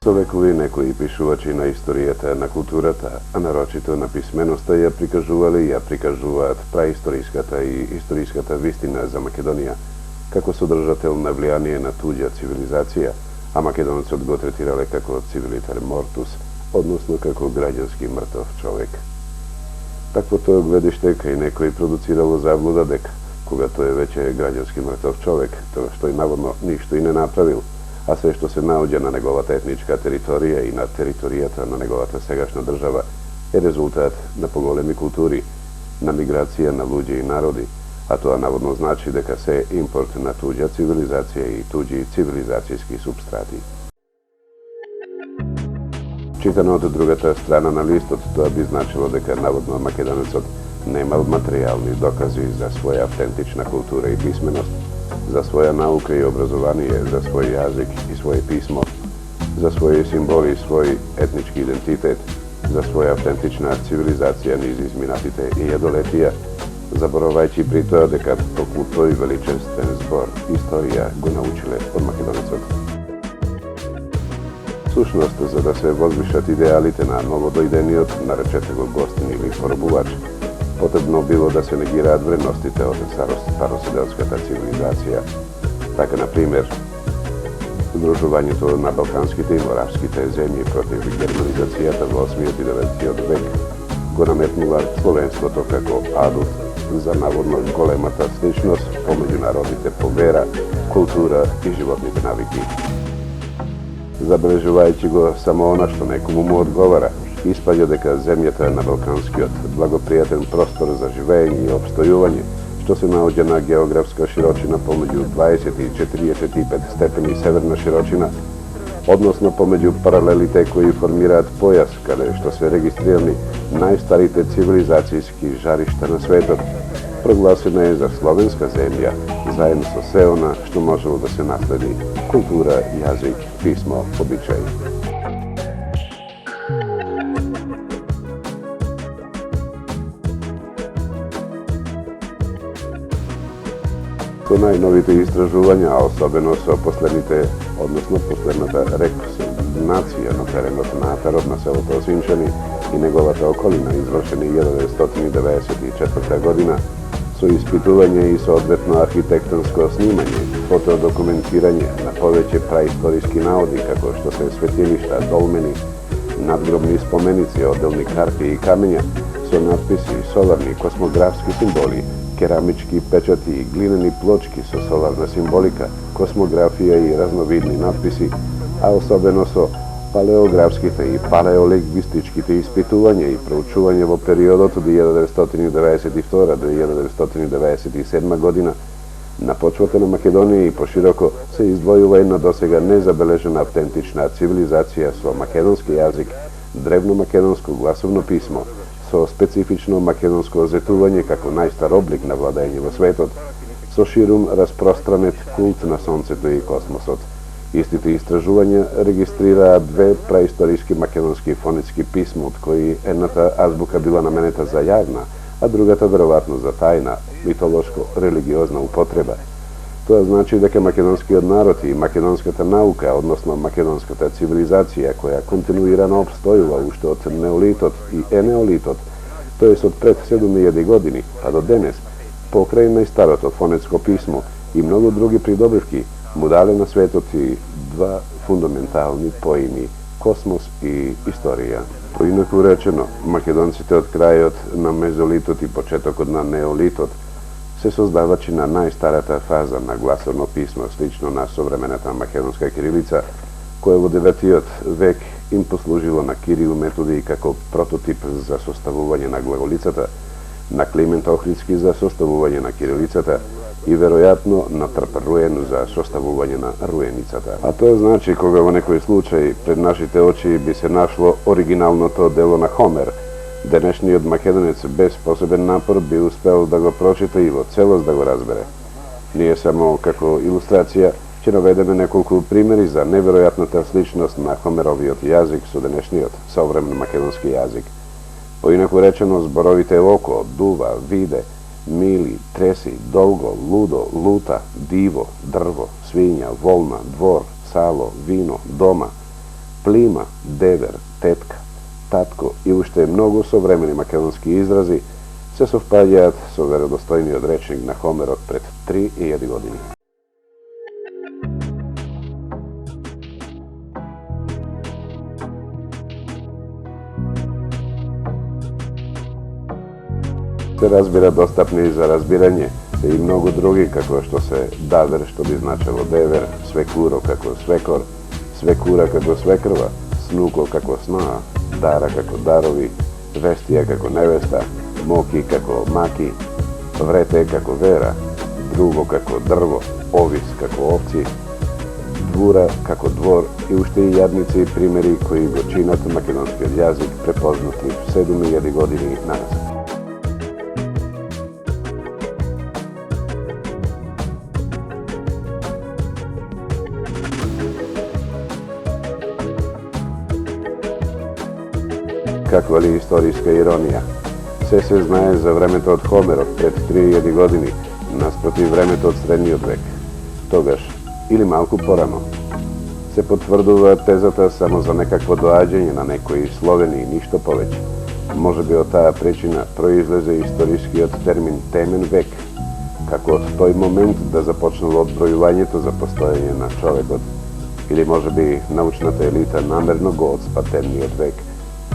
Човекови некои пишувачи на историјата на културата, а нарочито на писменоста ја прикажувале и ја прикажуваат праисториската и историската вистина за Македонија, како содржател на влијание на туѓа цивилизација, а македонецот го третирале како цивилитар мортус, односно како граѓански мртов човек. Таквото гледиште кај некој продуцирало заблуда дека, кога тој веќе е граѓански мртов човек, тоа што и наводно ништо и не направил, а се што се наоѓа на неговата етничка територија и на територијата на неговата сегашна држава е резултат на поголеми култури, на миграција на луѓе и народи, а тоа наводно значи дека се импорт на туѓа цивилизација и туѓи цивилизацијски супстрати. Читано од другата страна на листот, тоа би значило дека наводно македонецот немал материјални докази за своја автентична култура и писменост, за своја наука и образование, за свој јазик и своје писмо, за своји символи и свој етнички идентитет, за своја автентична цивилизација низ изминатите илјадолетија, заборавајќи при тоа дека токму тој величествен збор историја го научиле од македонецот. Сушност, за да се возвишат идеалите на новодојдениот, наречете го гостин или пробувач, потребно било да се негираат вредностите од староседелската цивилизација. Така, например, удружувањето на балканските и моравските земји против германизацијата во 8 и 9 век го наметнува словенството како адут за наводно големата сличност помеѓу народите по вера, култура и животните навики. Забележувајќи го само она што некому му одговара, испаѓа дека земјата на балканскиот благопријатен простор за живење и обстојување, што се наоѓа на географска широчина помеѓу 20 и 45 степени северна широчина, односно помеѓу паралелите кои формираат појас, каде што се регистрирани најстарите цивилизацијски жаришта на светот, прогласена е за словенска земја, заедно со се она што можело да се наследи: култура, јазик, писмо, обичај. Со најновите истражувања, а особено со последната реконсигнација на теренот на Атарот на селото Осинчани и неговата околина, извршени 1994 година, со испитување и соодветно архитектонско снимање, фотодокументирање на повеќе праисториски наоди, како што се светилишта, долмени, надгробни споменици, одделни карти и камења, со надписи, соларни, космографски символи, керамички печати и глинени плочки со соларна символика, космографија и разновидни надписи, а особено со палеографските и палеолингвистичките испитувања и проучување во периодот од 1992 до 1997 година, на почвата на Македонија и пошироко се издвојува една досега незабележена автентична цивилизација со македонски јазик, древно македонско гласовно писмо, со специфично македонско озетување како најстар облик на владење во светот, со ширум распространет култ на сонцето и космосот. Истите истражувања регистрираат две праисториски македонски фонетски писма, од кои едната азбука била наменета за јавна, а другата веројатно за тајна, митолошко-религиозна употреба. Тоа значи дека македонскиот народ и македонската наука, односно македонската цивилизација, која континуирано обстојува уште од неолитот и енеолитот, тоест од пред 7000 години, па до денес, покрај најстарото фонетско писмо и многу други придобивки, му дале на светот и два фундаментални поими – космос и историја. Поинаку речено, македонците од крајот на мезолитот и почетокот на неолитот се создавачи на најстарата фаза на гласовно писмо, слично на современата македонска кирилица, која во 9 век им послужило на Кирил Методи како прототип за составување на глаголицата, на Климент Охридски за составување на кирилицата и веројатно на Трпаруен за составување на руеницата. А тоа значи кога во некој случај пред нашите очи би се нашло оригиналното дело на Хомер, денешниот македонец без посебен напор би успел да го прочита и во целост да го разбере. Ние само како илустрација ќе наведеме неколку примери за неверојатната сличност на Хомеровиот јазик со денешниот современ македонски јазик. Поинаку речено, зборовите око, дува, виде, мили, треси, долго, лудо, лута, диво, дрво, свиња, волна, двор, сало, вино, дома, plima, dever, tetka, tatko i уште многу современи македонски изрази се совпаѓаат со веродостојниот речник на Хомерот пред 3000 години. Се разбира достапни за разбирање се и многу други, како што се давер, што би значело девер, свекуро како свекор, свекура како свекрва, снуко како снаа, дара како дарови, вестија како невеста, моки како маки, врете како вера, друго како дрво, овис како овци, двура како двор и уште и јадници примери кои го чинат македонскиот јазик препознатлив 7000 години назад. Каква ли историска иронија? Се знае за времето од Хомерот пред 3000 години, наспротив времето од средниот век. Тогаш, или малку порано, се потврдува тезата само за некакво доаѓање на некои словени и ништо повеќе. Може би од таа причина произлезе историскиот термин темен век, како од тој момент да започнало одбројувањето за постоење на човекот, или може би научната елита намерно го отспа темниот век,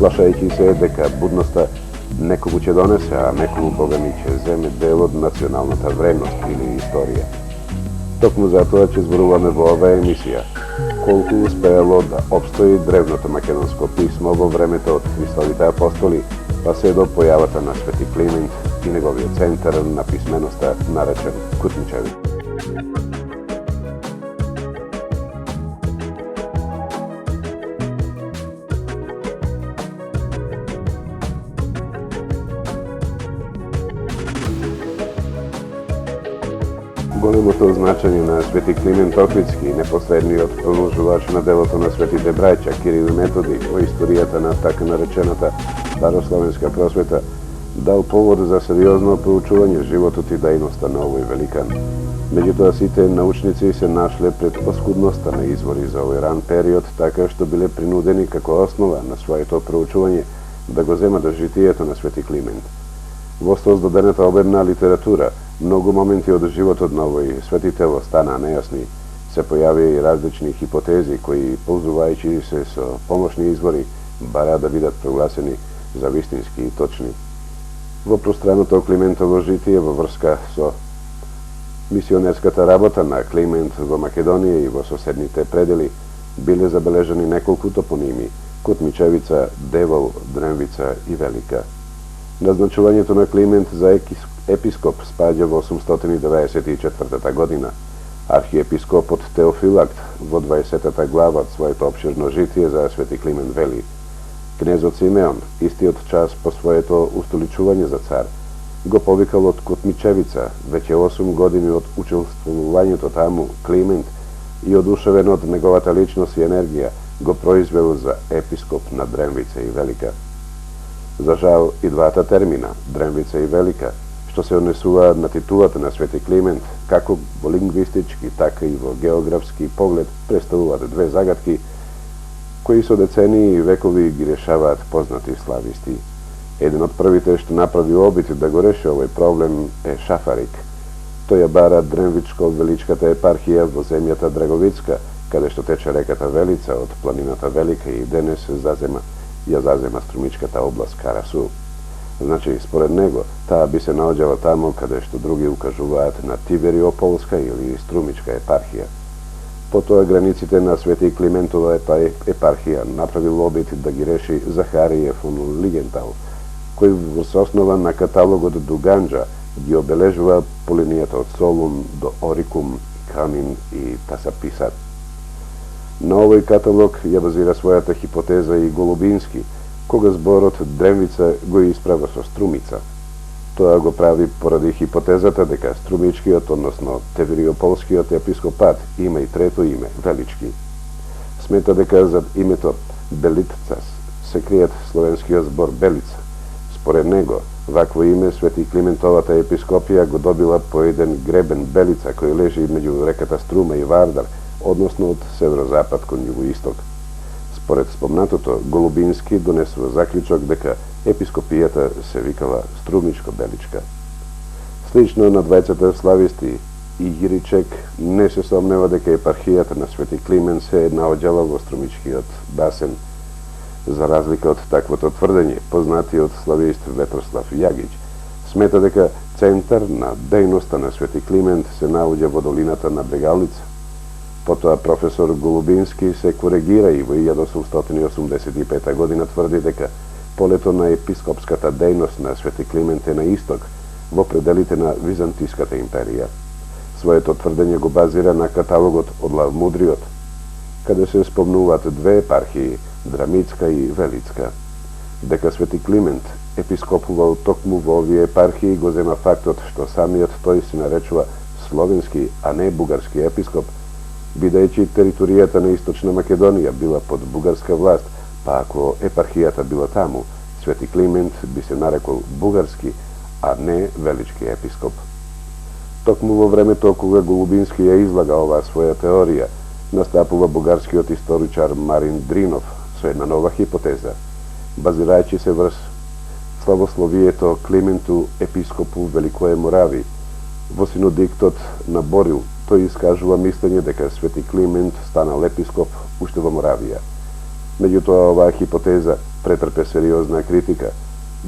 плашајќи се дека будноста некому ќе донесе, а некому богами ќе земе дел од националната вредност или историја. Токму затоа ќе зборуваме во оваа емисија колку успеало да обстои древното македонско писмо во времето од Христовите апостоли, па се до појавата на Свети Климент и неговиот центар на писменоста наречен Кутмичевица. Големото значење на Свети Климент Охридски, непосредниот продолжувач на делото на светите браќа Кирил и Методи во историјата на така наречената старославенска просвета, дал повод за сериозно проучување животот и дејноста на овој великан. Меѓутоа сите научници се нашле пред оскудноста на извори за овој ран период, така што биле принудени како основа на своето проучување да го земат житието на Свети Климент. Во создадената обемна литература, многу моменти од животот на овој светител останаа нејасни. Се појавија и различни хипотези кои, ползувајќи се со помошни извори, бара да бидат прогласени за вистински и точни. Во пространото Климентово житие во врска со мисионерската работа на Климент во Македонија и во соседните предели биле забележани неколку топоними: Кутмичевица, Девол, Дренвица и Велика. Назначувањето на Климент за епископ спаѓа во 894 година. Архиепископот Теофилакт во 20 глава од своето обширно житие за Свети Климент вели: Кнезот Симеон, истиот час по своето устоличување за цар, го повикал од Кутмичевица, веќе 8 години од учествувањето таму, Климент, и одушевен од неговата личност и енергија, го произвел за епископ на Дренвица и Велика. За жал и двата термина, Дренвица и Велика, што се однесуваат на титулата на Свети Климент, како во лингвистички, така и во географски поглед, представуваат две загадки, кои со децении и векови ги решаваат познати слависти. Еден од првите што направи обид да го реши овој проблем е Шафарик. Тој ја бара Дренвичко-Величката епархија во земјата Драговицка, каде што тече реката Велица од планината Велика и денес ја зазема струмичката област Карасу. Значи, според него, таа би се наоѓала таму каде што други укажуваат на Тибериополска или Струмичка епархија. Потоа границите на Свети Климентова епархија направил обид да ги реши Захарije фон Лигентал, кој во основа на каталогот Дуганџа ги обележува по линијата од Солун до Орикум, Камин и Тасаписат. На овој каталог ја базира својата хипотеза и Голубински, кога зборот Дренвица го исправа со Струмица. Тоа го прави поради хипотезата дека Струмичкиот, односно Тевериополскиот епископат има и трето име, Велички. Смета дека зад името Белитцас се криет словенскиот збор Белица. Според него, вакво име Свети Климентовата епископија го добила по еден гребен Белица кој лежи меѓу реката Струма и Вардар, односно од северозапад кон југоисток. Според спомнатото, Голубински донесува заклучок дека епископијата се викала Струмичко-Беличка. Слично на двајцата слависти и Гиричек не се сомнева дека епархијата на Свети Климент се наоѓала во Струмичкиот басен. За разлика од таквото тврдење, познатиот славист Ветрослав Јагиќ смета дека центар на дејноста на Свети Климент се наоѓа во долината на Брегалница. Потоа професор Голубински се коригира и во 1885 година тврди дека полето на епископската дејност на Свети Климент е на исток, во пределите на Византиската империја. Своето тврдење го базира на каталогот од Лав Мудриот, каде се спомнуваат две епархии, Драмицка и Велицка. Дека Свети Климент епископувал токму во овие епархии го зема фактот што самиот тој се наречува словенски, а не бугарски епископ, бидејќи територијата на Источна Македонија била под бугарска власт, па ако епархијата била таму, Свети Климент би се нарекол бугарски, а не велички епископ. Токму во времето кога Голубински ја излага оваа своја теорија, настапува бугарскиот историчар Марин Дринов со една нова хипотеза, базирајќи се врз славословието Клименту епископу Великое Морави. Во синодиктот на Борил тој искажува мислење дека Свети Климент станал епископ уште во Моравија. Меѓутоа оваа хипотеза претрпе сериозна критика,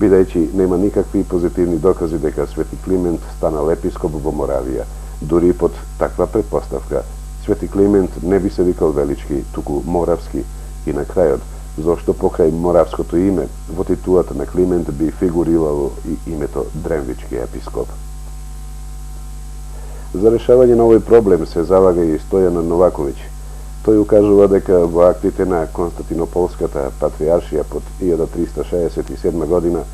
бидејќи нема никакви позитивни докази дека Свети Климент станал епископ во Моравија. Дури под таква предпоставка, Свети Климент не би се викал велички, туку моравски, и на крајот, зошто покрај моравското име, во титулата на Климент би фигурирало и името Древнички епископ. За решавање на овој проблем се залага и Стојан Новаковиќ. Тој укажува дека во актите на Константинополската патриаршија под 1367 година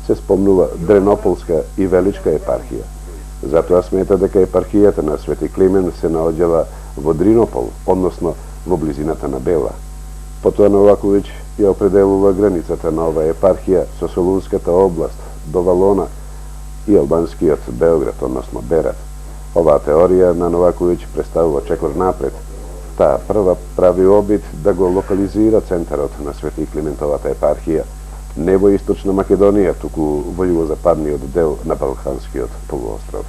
се спомнува Дренополска и Величка епархија. Затоа смета дека епархијата на Свети Климент се наоѓала во Дринопол, односно во близината на Бела. Потоа Новаковиќ ја определува границата на оваа епархија со Солунската област до Валона и албанскиот Београд, односно Берат. Оваа теорија на Новаковиќ представува чекор напред. Таа прва прави обид да го локализира центарот на Свети Климентовата епархија не во Источна Македонија, туку во југозападниот дел на Балканскиот полуостров.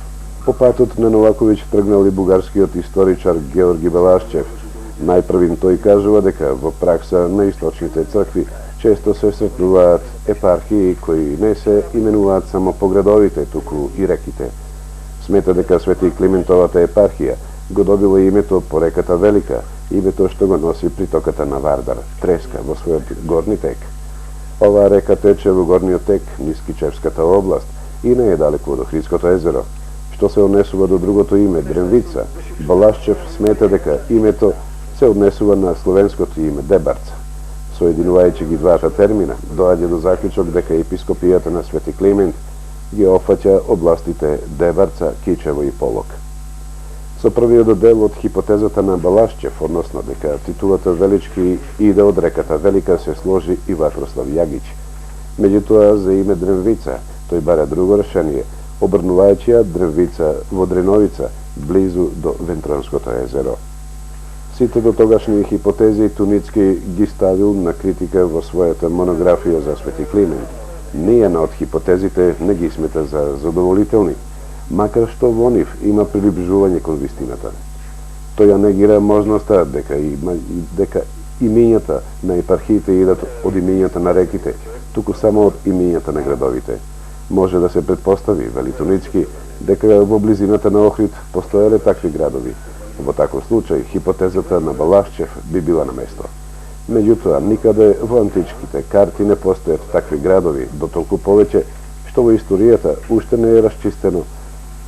По патот на Новаковиќ тргнал и бугарскиот историчар Георги Белашчев. Најпрвин тој кажува дека во пракса на источните цркви често се сретнуваат епархии кои не се именуваат само по градовите, туку и реките. Смета дека Свети Климентовата епархија го добила името по реката Велика, името што го носи притоката на Вардар, Треска, во својот горни тек. Оваа река тече во горниот тек низ Кичевската област и не е далеку од Охридското езеро. Што се однесува до другото име, Дренвица, Балашчев смета дека името се однесува на словенското име Дебарца. Соединувајќи ги двата термина, доаѓа до заклучок дека епископијата на Свети Климент ги опфаќа областите Дебарца, Кичево и Полок. Со првиот дел од хипотезата на Балашчев, односно дека титулата Велички иде од реката Велика, се сложи и Ватрослав Јагиќ. Меѓутоа, за име Дренвица, тој бара друго решение, обрнувајќи ја Дренвица во Дреновица, близу до Вентронското езеро. Сите до тогашни хипотези Туницки ги ставил на критика во својата монографија за Свети Климент. Нијена од хипотезите не ги смета за задоволителни, макар што во нив има приближување кон вистината. Тој ја негира можноста дека имињата на епархиите идат од имињата на реките, туку само од имињата на градовите. Може да се предпостави, вели Туницки, дека во близината на Охрид постоеле такви градови. Во таков случај, хипотезата на Балашчев би била на место. Меѓутоа, никаде во античките карти не постојат такви градови, дотолку повеќе што во историјата уште не е расчистено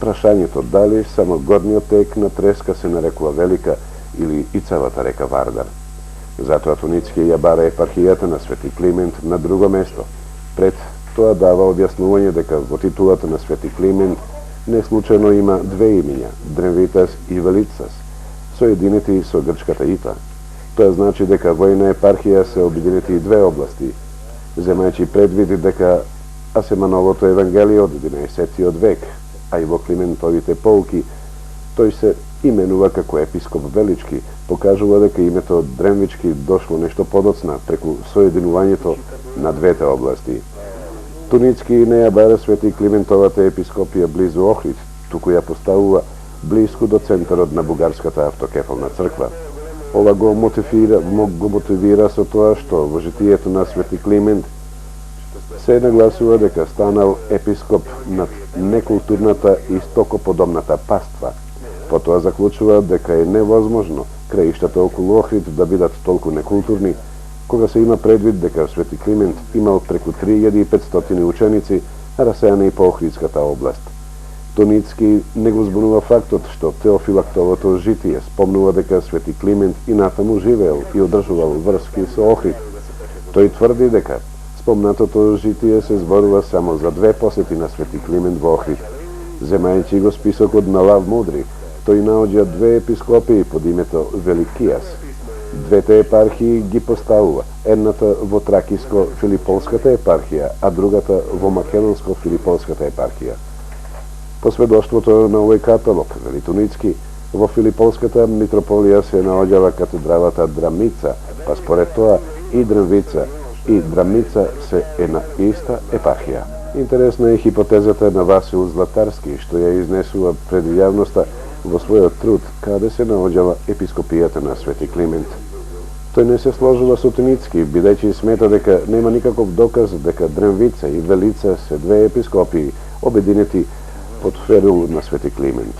прашањето дали само горниот тек на Треска се нарекува Велика или и целата река Вардар. Затоа Туницки ја бара епархијата на Свети Климент на друго место. Пред тоа дава објаснување дека во титулата на Свети Климент не случајно има две имиња, Дренвитас и Велицас, соединети со грчката Ипа. Тоа значи дека во една епархија се обединети и две области, земајќи предвид дека Асемановото евангелие од 11 век, а и во Климентовите полки, тој се imenува како епископ Велички, покажува дека името Дремвички дошло нешто подоцна преку соединувањето на двете области. Туницки не ја баре Свети Климентовата епископија близу Охрид, туку ја поставува блиску до центарот на бугарската автокефална црква. Ова го мотивира со тоа што во житието на Свети Климент се нагласува дека станал епископ над некултурната и стокоподобната паства. Потоа заклучува дека е невозможно краиштата околу Охрид да бидат толку некултурни, кога се има предвид дека Свети Климент имал преку 3500 ученици расеани по Охридската област. Тоницки не го збунува фактот што Теофилактовото житие спомнува дека Свети Климент и натаму живеел и одржувал врски со Охрид. Тој тврди дека спомнатото житие се зборува само за 2 посети на Свети Климент во Охрид. Земајќи го списокот на Лав Мудри, тој наоѓа 2 епископии под името Великијас. Двете епархии ги поставува, едната во Тракиско-Филиполската епархија, а другата во Македонско-Филиполската епархија. По сведоштвото на овој каталог, вели Туницки, во Филиполската митрополија се наоѓава катедралата Драмница, па според тоа и Дрмвица и Драмница се една иста епархија. Интересна е хипотезата на Васил Златарски, што ја изнесува пред јавноста во својот труд, каде се наоѓава епископијата на Свети Климент. Тој не се сложува со Туницки, бидејќи смета дека нема никаков доказ дека Дрмвица и Велица се 2 епископии, обединети под ферул на Свети Климент.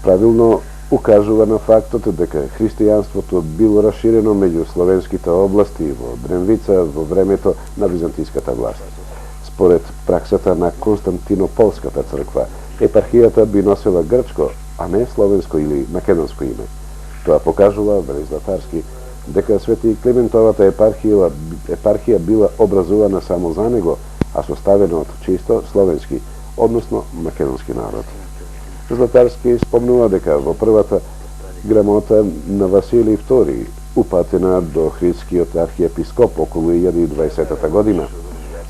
Правилно укажува на фактот дека христијанството било расширено меѓу словенските области во Дрмвица во времето на византиската власт. Според праксата на Константинополската црква, епархијата би носела грчко, а не словенско или македонско име. Тоа покажува, вели Златарски, дека Свети Климентовата епархија била образувана само за него, а составена од чисто словенски, односно македонски народ. Златарски спомнува дека во првата грамота на Василий II, упатена до Охридскиот архиепископ околу 1020 година,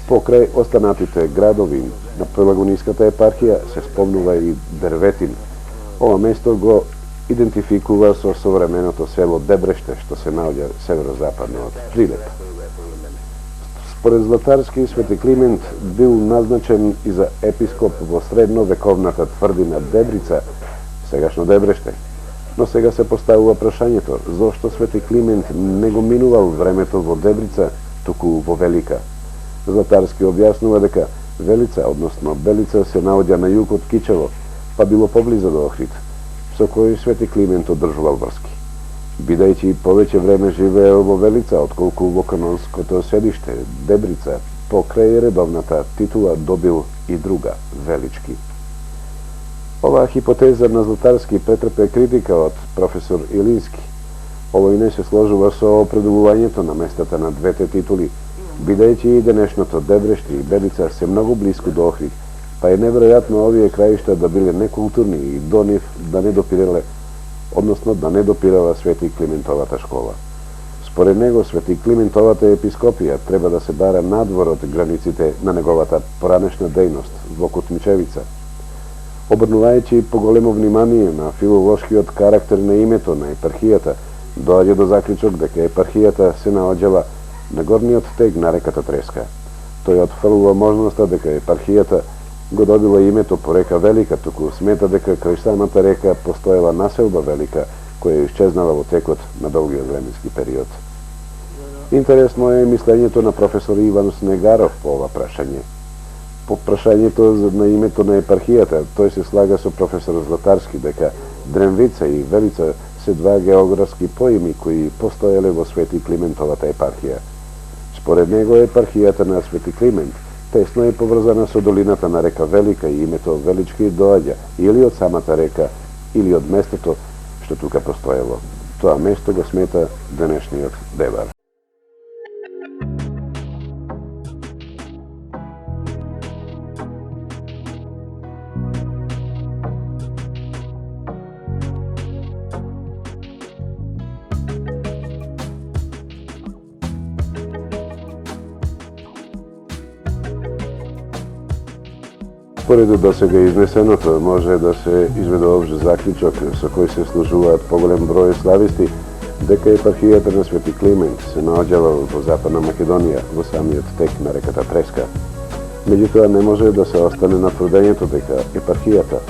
покрај останатите градови на Пелагониската епархија се спомнува и Дерветин. Ова место го идентификува со современото село Дебреште, што се наоѓа северозападно од Прилеп. Според Златарски, Свети Климент бил назначен и за епископ во средновековната тврдина Дебрица, сегашно Дебреште. Но сега се поставува прашањето, зошто Свети Климент не го минувал времето во Дебрица, туку во Велика. Златарски објаснува дека Велица, односно Белица, се наоѓа на југ од Кичево, па било поблизо до Охрид, со кој Свети Климент одржувал врски. Бидејќи повеќе време живеел во Велица, отколку во канонското седиште Дебрица, покрај редовната титула добил и друга, Велички. Оваа хипотеза на Златарски претрпе критика од професор Илински. Овој не се сложува со определувањето на местата на двете титули, бидејќи и денешното Дебреште и Белица се многу блиску до Охрид, па е неверојатно овие краишта да биле некултурни и до нив да не допирале, односно да не допирала Свети Климентовата школа. Според него, Свети Климентовата епископија треба да се бара надвор од границите на неговата поранешна дејност во Кутмичевица. Обрнувајќи поголемо внимание на филолошкиот карактер на името на епархијата, доаѓа до заклучок дека епархијата се наоѓала на горниот тег на реката Треска. Тој отфрлува можноста дека епархијата го добила името по река Велика, туку смета дека крај самата река постоела населба Велика, која исчезнала во текот на долгиот временски период. Интересно е мислењето на професор Иван Снегаров по ова прашање. По прашањето на името на епархијата, тој се слага со професор Златарски дека Дремвица и Велица се 2 географски поими кои постоеле во Свети Климентовата епархија. Според него епархијата на Свети Климент тесно е поврзана со долината на река Велика и името Велички доаѓа или од самата река, или од местото што тука постоело. Тоа место го смета денешниот Дебар. Според досега изнесеното, може да се изведе обж заклучок со кој се служуваат поголем број слависти дека епархијата на Свети Климент се наоѓала во Западна Македонија во самиот тек на реката Треска. Меѓутоа не може да се остане на тврдењето дека епархијата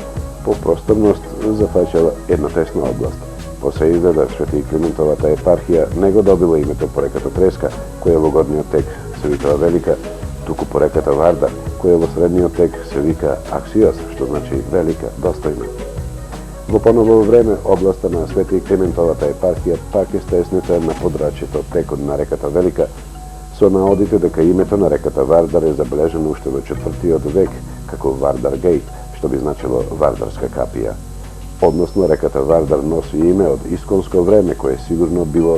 по просторност зафаќала една тесна област. После изгледа Свети Климентовата епархија не го добила името по реката Треска, која во горниот тек се викала Велика, туку по реката Вардар, која во средниот тек се вика Аксиос, што значи велика, достојна. Во поново време, областа на Свети Климентовата епархија пак е стеснета на подрачјето текот на реката Велика, со наодите дека името на реката Вардар е забележено уште во 4 век како Вардар Гейт, што би значило Вардарска капија. Односно, реката Вардар носи име од исконско време, кое сигурно било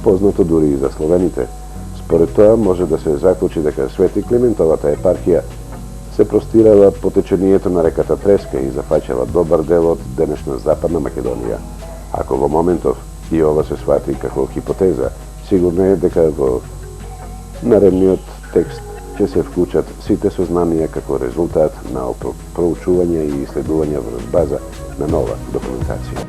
познато дури и за словените. Според тоа може да се заклучи дека Свети Климентовата епархија се простирала по течението на реката Треска и зафаќала добар дел од денешна Западна Македонија. Ако во моментов и ова се свати како хипотеза, сигурно е дека во наредниот текст ќе се вклучат сите сознанија како резултат на проучување и исследување врз база на нова документација.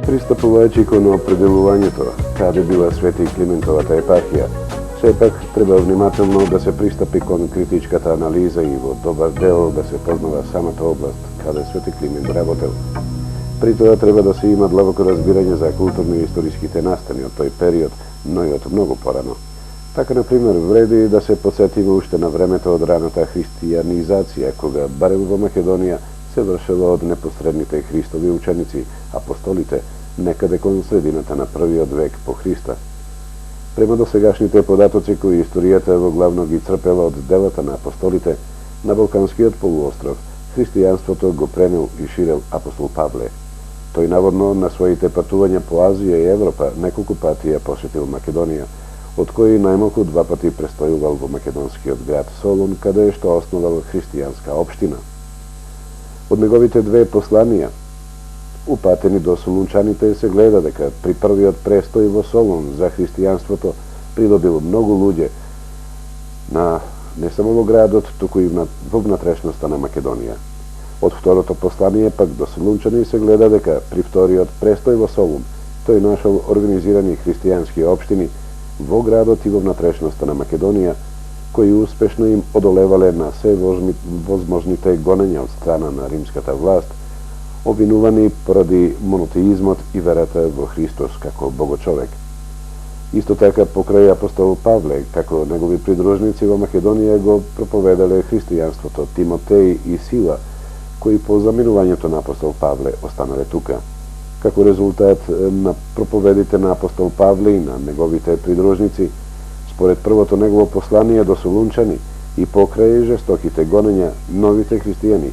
Пристапувајќи кон определувањето каде била Свети Климентовата епархија, сепак треба внимателно да се пристапи кон критичката анализа и во добар дел да се познава самата област каде Свети Климент работел. При тоа треба да се има длабоко разбирање за културно и историските настани од тој период, но и од многу порано. Така, например, вреди да се подсетиме уште на времето од раната христијанизација, кога барем во Македонија се вршела од непосредните Христови ученици, апостолите, некаде кон средината на првиот век по Христа. Према досегашните податоци кои историјата во главно ги црпела од делата на апостолите, на Балканскиот полуостров, христијанството го пренел и ширел апостол Павле. Тој наводно на своите патувања по Азија и Европа неколку пати ја посетил Македонија, од кои најмалку 2 пати престојувал во македонскиот град Солун, каде што основал христијанска општина. Од неговите 2 посланија, упатени до солунчаните, се гледа дека при првиот престој во Солун за христијанството придобил многу луѓе на не само во градот, туку и во внатрешноста на Македонија. Од второто послание пак до солунчани се гледа дека при вториот престој во Солун тој нашол организирани христијански општини во градот и во внатрешноста на Македонија, кои успешно им одолевале на се возможните гонења од страна на римската власт, обвинувани поради монотеизмот и верата во Христос како богочовек. Исто така, покрај апостол Павле, како негови придружници во Македонија го проповедале христијанството Тимотеј и Сила, кои по заминувањето на апостол Павле останале тука. Како резултат на проповедите на апостол Павле и на неговите придружници, според првото негово послание до солунчани и покрај жестоките гонења, новите христијани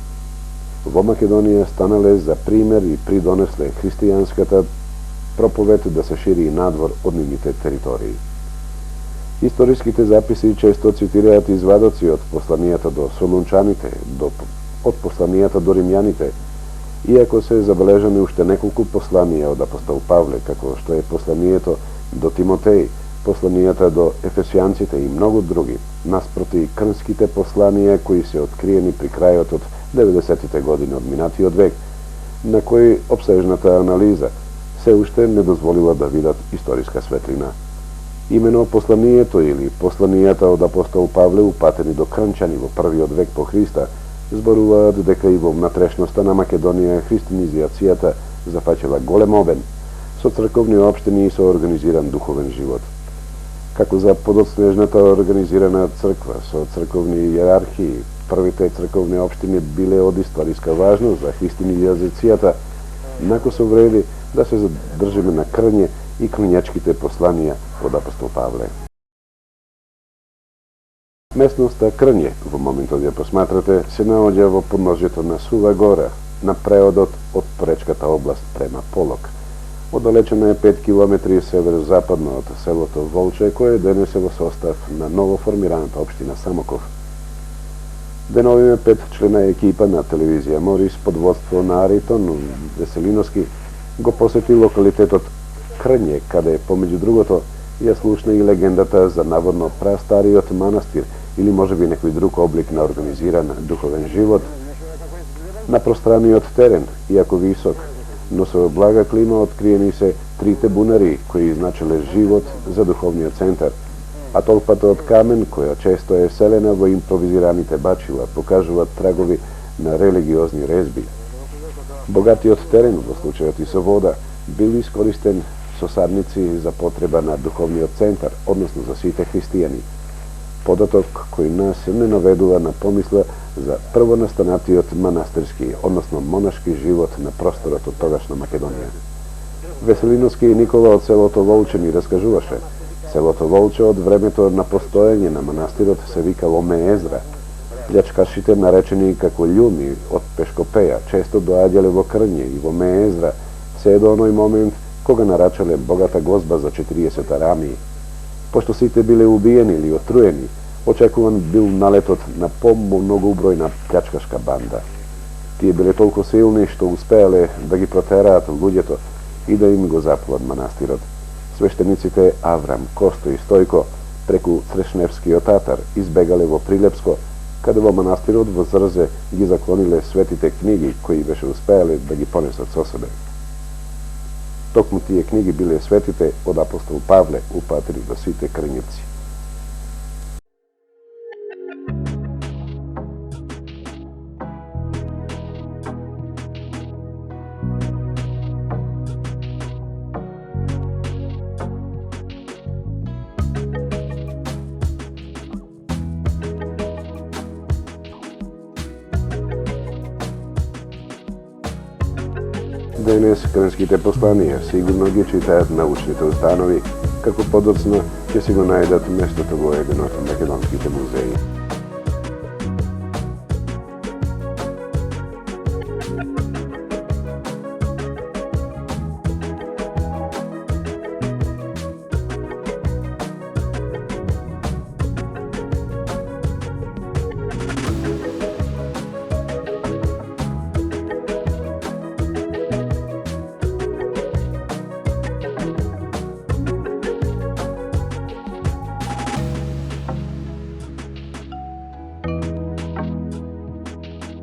во Македонија станале за пример и придонесле христијанската проповед да се шири и надвор од нивните територии. Историските записи често цитираат извадоци од посланијата до солунчаните, од посланијата до римјаните, иако се забележани уште неколку посланија од апостол Павле, како што е посланието до Тимотеј, посланијата до ефесијанците и многу други, наспроти крнските посланија кои се откриени при крајот од 90-тите години од минатиот век, на кои обсежната анализа се уште не дозволила да видат историска светлина. Имено посланието или посланијата од апостол Павле упатени до крнчани во првиот век по Христа зборуваат дека и во внатрешноста на Македонија христијанизацијата зафаќала голем обем, со црковни општини и со организиран духовен живот. Како за подоцнежната организирана црква со црковни иерархии, првите црковни општини биле од историска важност за христијанизацијата, нако се вреди да се задржиме на Крње и крњачките посланија од апостол Павле. Местноста Крње, во моментот ја посматрате, се наоѓа во подножјето на Сува гора, на преодот од поречката област према Полок. Оддалечена е 5 км северозападно од селото Волче, кое денес е во состав на новоформираната општина Самоков. Деновиме 5 члена екипа на телевизија Морис под водство на Аритон Веселиновски го посети локалитетот Крње, каде помеѓу другото ја слушна и легендата за наводно прастариот манастир или можеби некој друг облик на организиран духовен живот на пространиот терен, иако висок, но со блага клима откриени се трите бунари кои значеле живот за духовниот центар, а толпата од камен, која често е селена во импровизираните бачила, покажуваат трагови на религиозни резби. Богатиот терен, во случајот и со вода, бил искористен со садници за потреба на духовниот центар, односно за сите христијани. Податок кој нас не наведува на помисла за првонастанатиот манастирски, односно монашки живот на просторот од тогашна Македонија. Веселиновски и Никола од селото Волче ни раскажуваше. Селото Волче од времето на постоење на манастирот се викало Меезра. Плјачкашите, наречени како љуми од Пешкопеја, често доаѓале во Крње и во Меезра, се до оној момент кога нарачале богата гозба за 40 арамии. Пошто сите биле убиени или отруени, очекуван бил налетот на по-многоубројна плјачкашка банда. Тие биле толку силни што успеале да ги протераат луѓето и да им го запалат манастирот. Свештениците Аврам, Косто и Стојко преку Црешневскиот татар избегале во Прилепско, каде во манастирот во Зрзе ги заклониле светите книги кои беше успеале да ги понесат со себе. Токму тие книги биле светите од апостол Павле, упатени до сите крњевци. Денес крнските посланија сигурно ги читаат научните установи, како подоцна ќе си го најдат местото во еден од македонските музеи.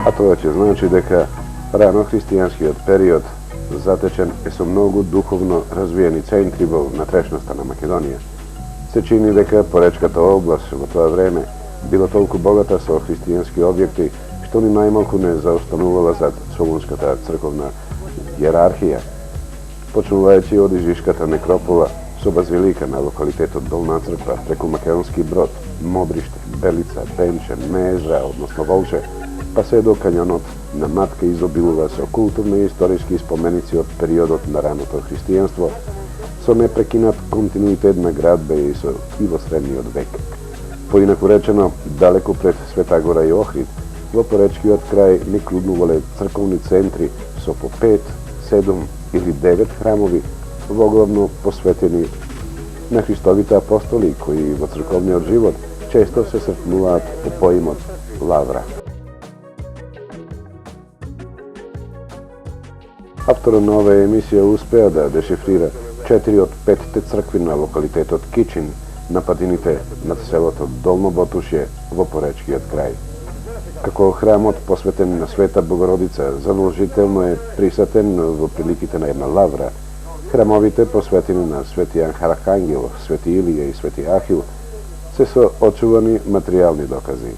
А тоа ќе значи дека рано христијанскиот период затечен е со многу духовно развиени центри во натрешноста на Македонија. Се чини дека поречката област во тоа време била толку богата со христијански објекти, што ни најмалку не заостанувала зад Солунската црковна јерархија, почнувајќи од Ижишката некропола со базилика на локалитетот Долна црква, преку Македонски Брод, Мобриште, Белица, Бенчен, Меезра, односно Волче, па се до кањонот на Матка изобилува со културни и историски споменици од периодот на раното христијанство, со непрекинат континуитет на градбе и во средниот век. Поинаку речено, далеку пред Света Гора и Охрид, во поречкиот крај не клуднувале црковни центри со по 5, 7 или 9 храмови, воглавно посветени на Христовите апостоли, кои во црковниот живот често се сретнуваат по поимот Лавра. Авторот на оваа емисија успеа да дешифрира 4 од 5 цркви на локалитетот Кичин на падините над селото Долно Ботушје во поречкиот крај. Како храмот посветен на Света Богородица задолжително е присатен во приликите на една лавра, храмовите посветени на Свети Архангел, Свети Илија и Свети Ахил се со очувани материјални докази.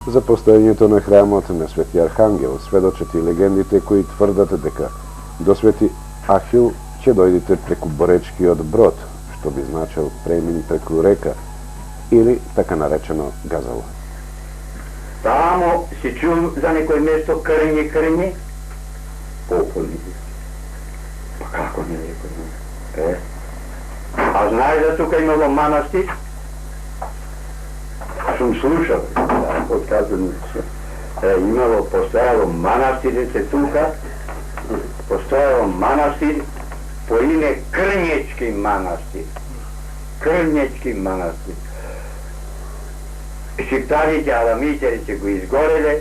За постоењето на храмот на Свети Архангел сведочат и легендите кои тврдат дека до Свети Ахил ќе дојдете преку Боречкиот брод, што би значил премин преку река, или така наречено газало. Тамо си чул за некој место Крње? Пополни. Па како не рекој? А знаеш да тука имало манастир? Сум слушал, одказано имало, постојало манастирице тука, postojao manastir po ime Krnječki manastir. Krnječki manastir. Šiptariće, Alamićeriće go izgorele,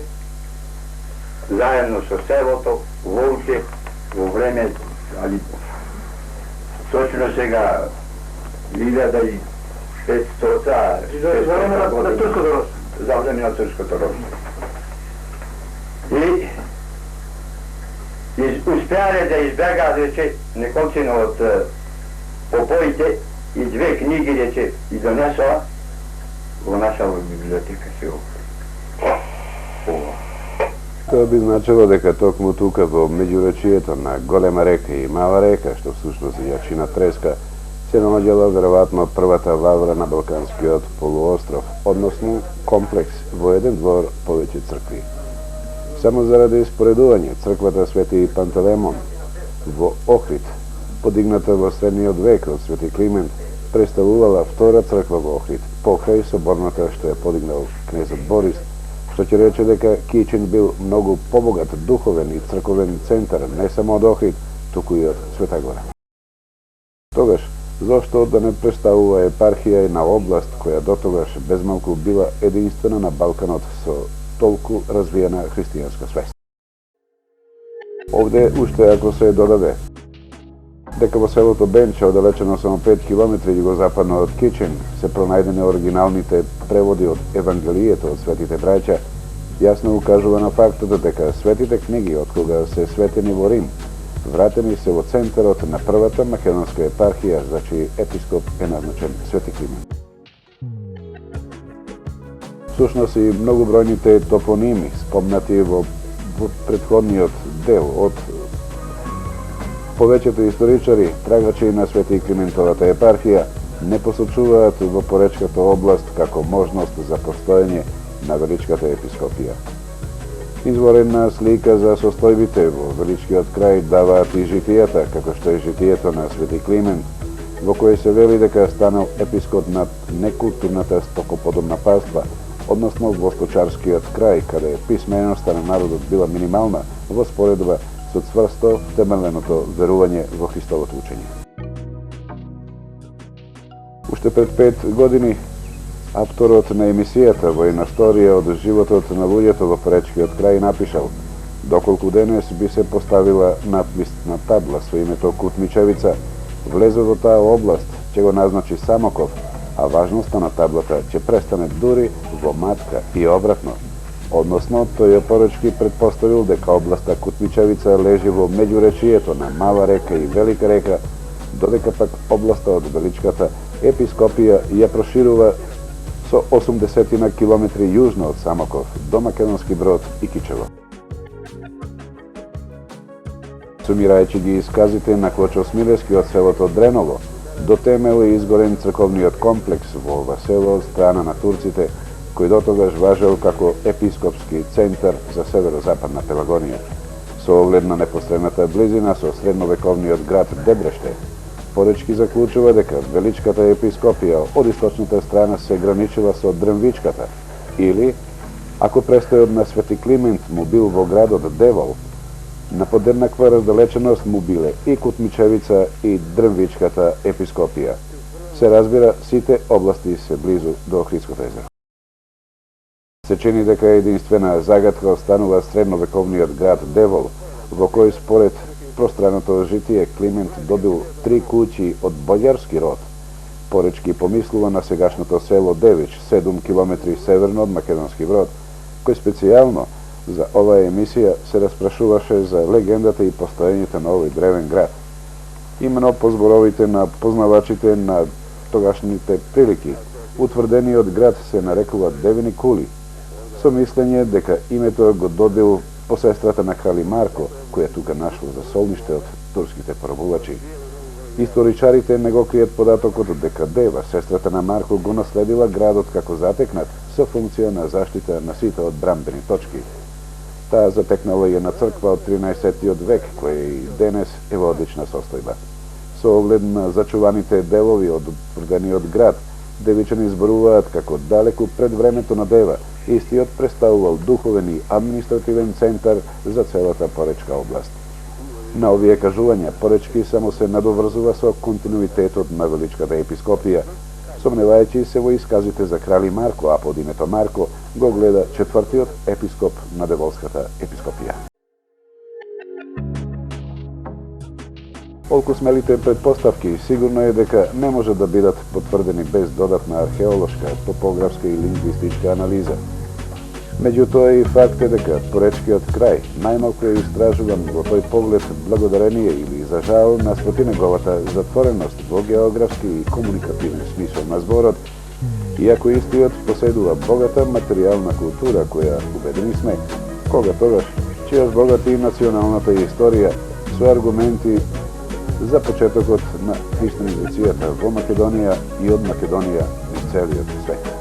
zajedno sa Sevotom, Volče, u vreme, ali točno сега 1500 za vreme na Turskото робство. I uspjeli da izbjega, reče, nekolicino od popojite i dve knjige, reče, i donesla u naša biblioteka se ovo. To bi značilo дека токму тука во меѓуречието на голема река и мала река, што всушност е јачина треска, се наоѓала веројатно првата вавра на Балканскиот полуостров, односно комплекс во еден двор повеќе цркви. Само заради споредување, црквата Свети Пантелеймон во Охрид, подигната во средниот век од Свети Климент, представувала втора црква во Охрид, покрај соборната што ја подигнал кнезот Борис, што ќе рече дека Кичен бил многу побогат духовен и црковен центар не само од Охрид, туку и од Света Гора. Тогаш, зошто да не представува епархија на област која дотогаш безмалку била единствена на Балканот со толку развиена христијанска свест? Овде уште ако се додаде дека во селото Бенче, оддалечено само 5 км југозападно од Кичен, се пронајдени оригиналните преводи од Евангелието од светите браќа, јасно укажува на фактот дека светите книги од кога се светени во Рим, вратени се во центарот на првата македонска епархија, за чиј епископ е назначен Свети Климент. Всушност и многу бројните топоними, спомнати во претходниот дел од повеќето историчари, трагачи на Свети Климентовата епархија, не посочуваат во поречката област како можност за постоење на Величката епископија. Изворена слика за состојбите во Величкиот крај даваат и житијата, како што е житието на Свети Климент, во кој се вели дека станал епископ над некултурната стокоподобна паства, односно во сточарскиот крај, каде писменоста на народот била минимална во споредба со цврсто темеленото верување во Христовото учење. Уште пред 5 години, авторот на емисијата Војна сторија од животот на луѓето во поречкиот крај напишал: доколку денес би се поставила надпис на табла со името Кутмичевица, влезе во таа област, ќе го назначи Самоков, а важноста на таблата ќе престане дури во Матка и обратно. Односно, тој ја поречки предпоставил дека областа Кутмичевица лежи во меѓуречието на Мала река и Велика река, додека пак областа од Величката епископија ја проширува со 80 километри јужно од Самоков до Македонски Брод и Кичево. Сумирајќи ги исказите на Клочо Смилевски од селото Дреново, до темел е изгорен црковниот комплекс во ова село од страна на турците, кој дотогаш важел како епископски центар за северозападна Пелагонија. Со оглед на непосредната близина со средновековниот град Дебреште, поречки заклучува дека Величката епископија од источната страна се граничила со Дрмвичката, или, ако престојот на Свети Климент му бил во градот Девол, на подеднаква раздалеченост му биле и Кутмичевица и Дрмвичката епископија. Се разбира, сите области се близу до Охридското езеро. Се чини дека единствена загадка останува средновековниот град Девол, во кој според пространото житие Климент добил 3 куќи од бојарски род. Поречки помислува на сегашното село Девич, 7 километри северно од Македонски Брод, кој специјално за оваа емисија се распрашуваше за легендата и постоењето на овој древен град. Имено по зборовите на познавачите на тогашните прилики, утврдениот град се нарекува Девини Кули, со мислење дека името го добил по сестрата на Крали Марко, која тука нашло за солниште од турските пробувачи. Историчарите не го кријат податокот дека Дева, сестрата на Марко, го наследила градот како затекнат со функција на заштита на сите од брамбени точки. Таа затекнала ја на црква од 13. век, која и денес е во одлична состојба. Со оглед на зачуваните делови од утврдениот град, девичани зборуваат како далеку пред времето на Дева, истиот представувал духовен и административен центар за целата поречка област. На овие кажувања, Поречки само се надоврзува со континуитетот на Величката епископија, сомневајќи се во исказите за крали Марко, а под името Марко го гледа четвртиот епископ на Деволската епископија. Колку смелите предпоставки, сигурно е дека не може да бидат потврдени без додатна археолошка, топографска и лингвистичка анализа. Меѓутоа и факт е дека Поречкиот крај најмалку е истражуван во тој поглед благодарение или за жал на неговата затвореност во географски и комуникативен смисол на зборот, иако истиот поседува богата материјална култура која, убедени сме, кога тогаш ќе збогати и националната историја со аргументи за почетокот на християнизацијата во Македонија и од Македонија низ целиот свет.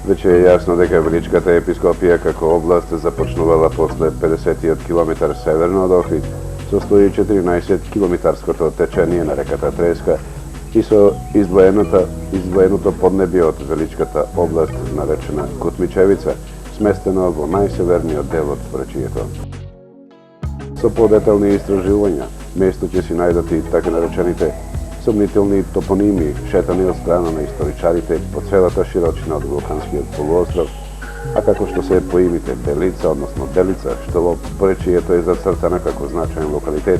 Веќе е јасно дека Величката епископија како област започнувала после 50-тиот километар северно од Охрид, со 114 километарското течение на реката Треска и со издвоеното поднебие од Величката област наречена Кутмичевица, сместено во најсеверниот дел од поречието. Со подетални истражувања, место ќе си најдат и така наречените сомнителни топоними, шетани од страна на историчарите по целата широчина од Балканскиот полуостров, а како што се поимите Белица, односно Белица, што во поречието е зацртана како значаен локалитет,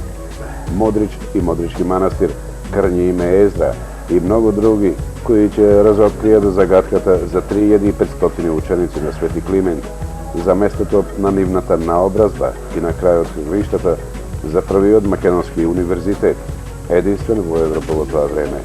Модрич и Модрички манастир, Крњиме Езра и многу други, кои ќе разоткријат загадката за 3500 ученици на Свети Климент, за местото на нивната наобразба и на крајот гришта за првиот македонски универзитет, единствен во Европа во тоа време.